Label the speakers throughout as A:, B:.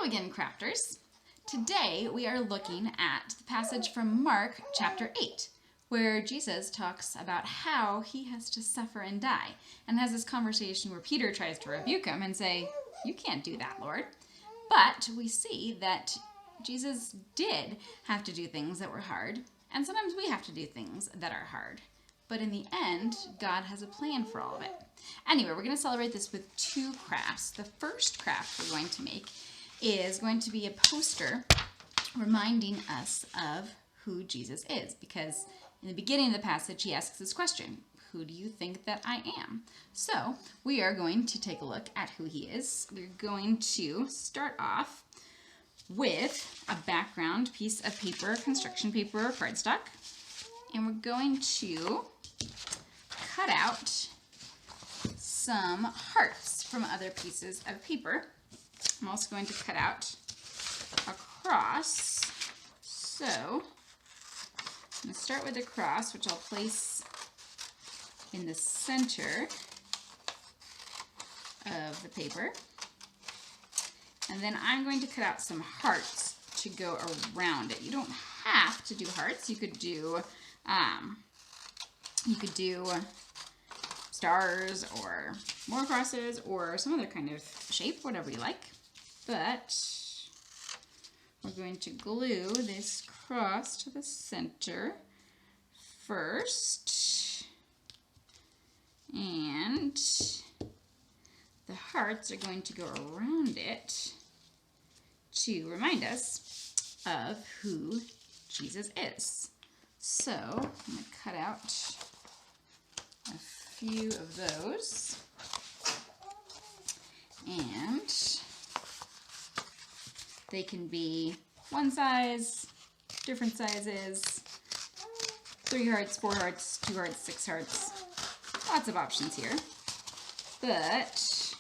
A: again, crafters. Today we are looking at the passage from Mark chapter 8, where Jesus talks about how he has to suffer and die, and has this conversation where Peter tries to rebuke him and say, "You can't do that, Lord." But we see that Jesus did have to do things that were hard, and sometimes we have to do things that are hard. But in the end, God has a plan for all of it. Anyway, we're going to celebrate this with two crafts. The first craft we're going to make is going to be a poster reminding us of who Jesus is. Because in the beginning of the passage, he asks this question, who do you think that I am? So we are going to take a look at who he is. We're going to start off with a background piece of paper, construction paper or cardstock. And we're going to cut out some hearts from other pieces of paper. I'm also going to cut out a cross. So I'm going to start with a cross, which I'll place in the center of the paper. And then I'm going to cut out some hearts to go around it. You don't have to do hearts. You could do stars or more crosses or some other kind of shape, whatever you like. But we're going to glue this cross to the center first. And the hearts are going to go around it to remind us of who Jesus is. So I'm going to cut out a few of those, and they can be one size, different sizes, 3 hearts, 4 hearts, 2 hearts, 6 hearts, lots of options here. But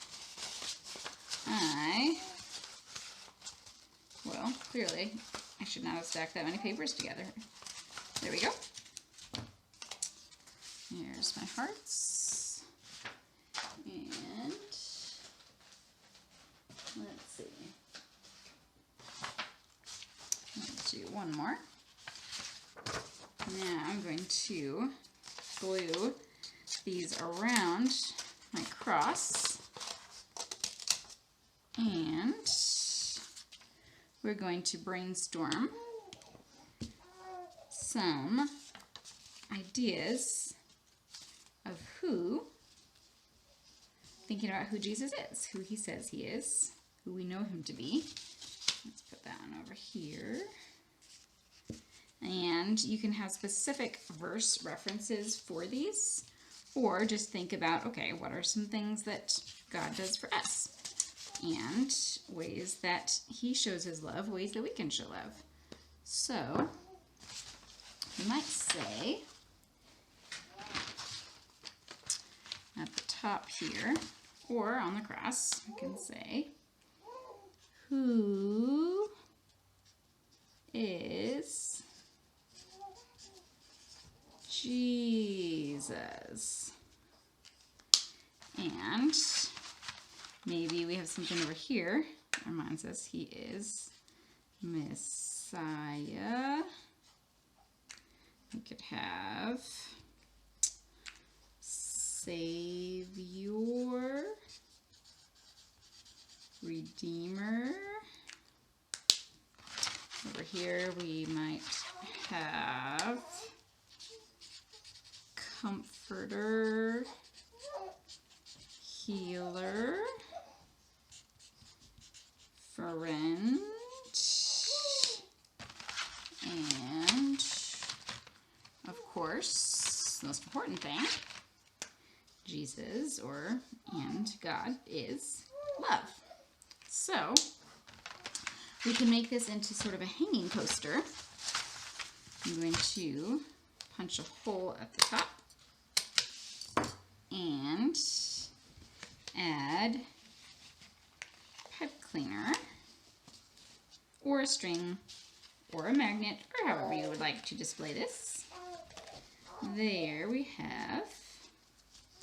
A: clearly I should not have stacked that many papers together. There we go. Here's my hearts. And let's see. Let's do one more. Now I'm going to glue these around my cross. And we're going to brainstorm some ideas of thinking about who Jesus is, who he says he is, who we know him to be. Let's put that one over here. And you can have specific verse references for these, or just think about, okay, what are some things that God does for us? And ways that he shows his love, ways that we can show love. So you might say at the top here, or on the cross, you can say, who is Jesus? And maybe we have something over here that reminds us he is Messiah. We could have Savior, Redeemer. Over here we might have Comforter, Healer, Friend, and of course, the most important thing, Jesus and God is love. So we can make this into sort of a hanging poster. I'm going to punch a hole at the top and add pipe cleaner or a string or a magnet or however you would like to display this. There we have,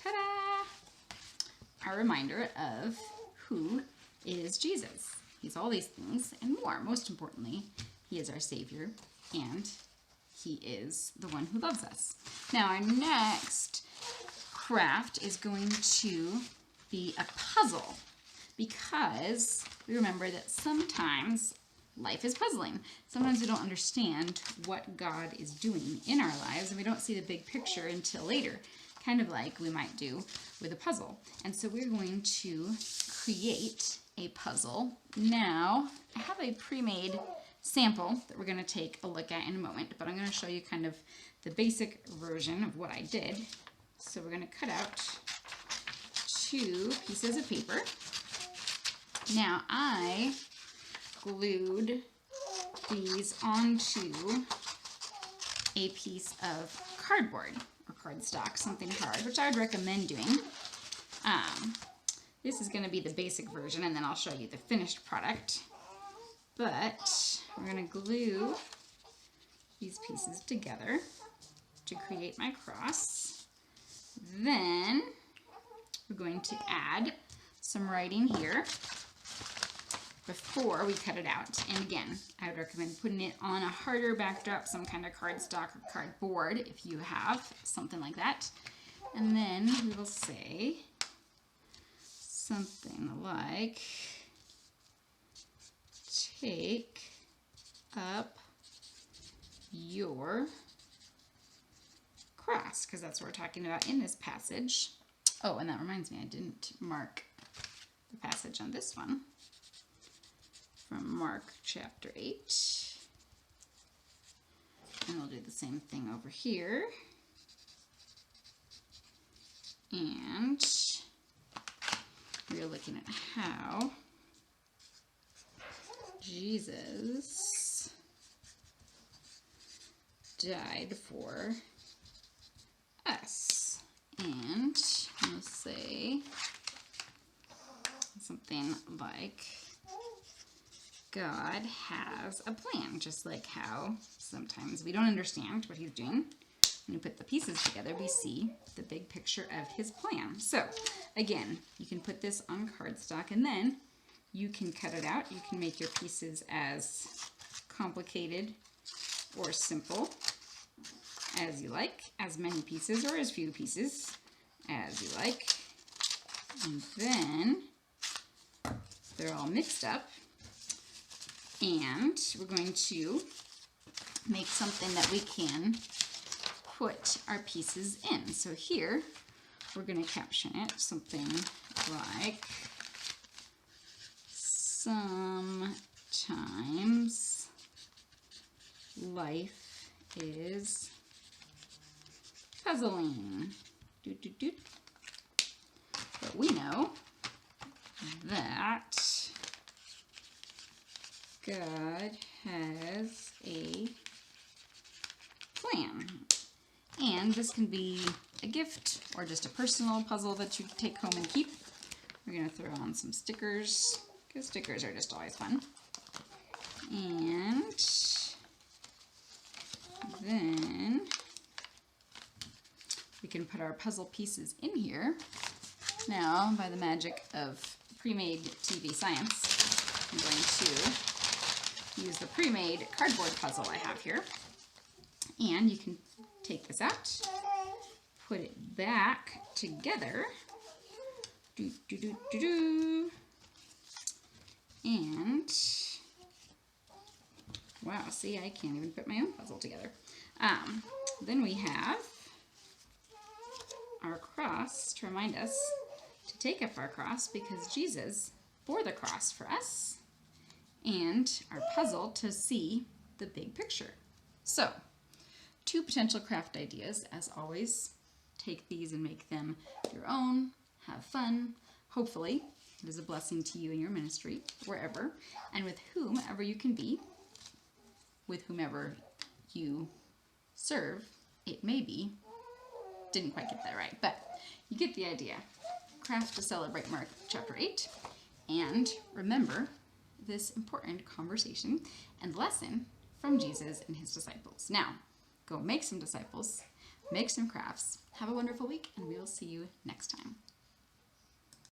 A: ta-da, our reminder of who is Jesus. He's all these things and more. Most importantly, he is our Savior, and he is the one who loves us. Now, our next craft is going to be a puzzle, because we remember that sometimes life is puzzling. Sometimes we don't understand what God is doing in our lives, and we don't see the big picture until later, kind of like we might do with a puzzle. And so we're going to create a puzzle. Now, I have a pre-made sample that we're going to take a look at in a moment, but I'm going to show you kind of the basic version of what I did. So we're going to cut out 2 pieces of paper. Now, I glued these onto a piece of cardboard or cardstock, something hard, which I would recommend doing. This is going to be the basic version, and then I'll show you the finished product. But we're going to glue these pieces together to create my cross. Then we're going to add some writing here before we cut it out. And again, I would recommend putting it on a harder backdrop, some kind of cardstock or cardboard if you have something like that. And then we will say something like, take up your cross, because that's what we're talking about in this passage. Oh, and that reminds me, I didn't mark the passage on this one from Mark chapter 8. And we'll do the same thing over here. And we're looking at how Jesus died for us. And we'll say something like, God has a plan, just like how sometimes we don't understand what he's doing. When we put the pieces together, we see the big picture of his plan. So again, you can put this on cardstock, and then you can cut it out. You can make your pieces as complicated or simple as you like, as many pieces or as few pieces as you like. And then they're all mixed up, and we're going to make something that we can put our pieces in. So here we're going to caption it something like, sometimes life is puzzling. But we know that God has a plan. And this can be a gift or just a personal puzzle that you take home and keep. We're going to throw on some stickers, because stickers are just always fun. And then we can put our puzzle pieces in here. Now, by the magic of pre-made TV science, I'm going to use the pre-made cardboard puzzle I have here. And you can take this out, put it back together, and wow, see, I can't even put my own puzzle together. Then we have our cross to remind us to take up our cross, because Jesus bore the cross for us, and our puzzle to see the big picture. So, 2 potential craft ideas, as always. Take these and make them your own. Have fun. Hopefully, it is a blessing to you in your ministry, wherever, and with whomever you can be, with whomever you serve. It may be. Didn't quite get that right, but you get the idea. Craft to celebrate Mark chapter 8, and remember this important conversation and lesson from Jesus and his disciples. Now, go make some disciples, make some crafts. Have a wonderful week, and we will see you next time.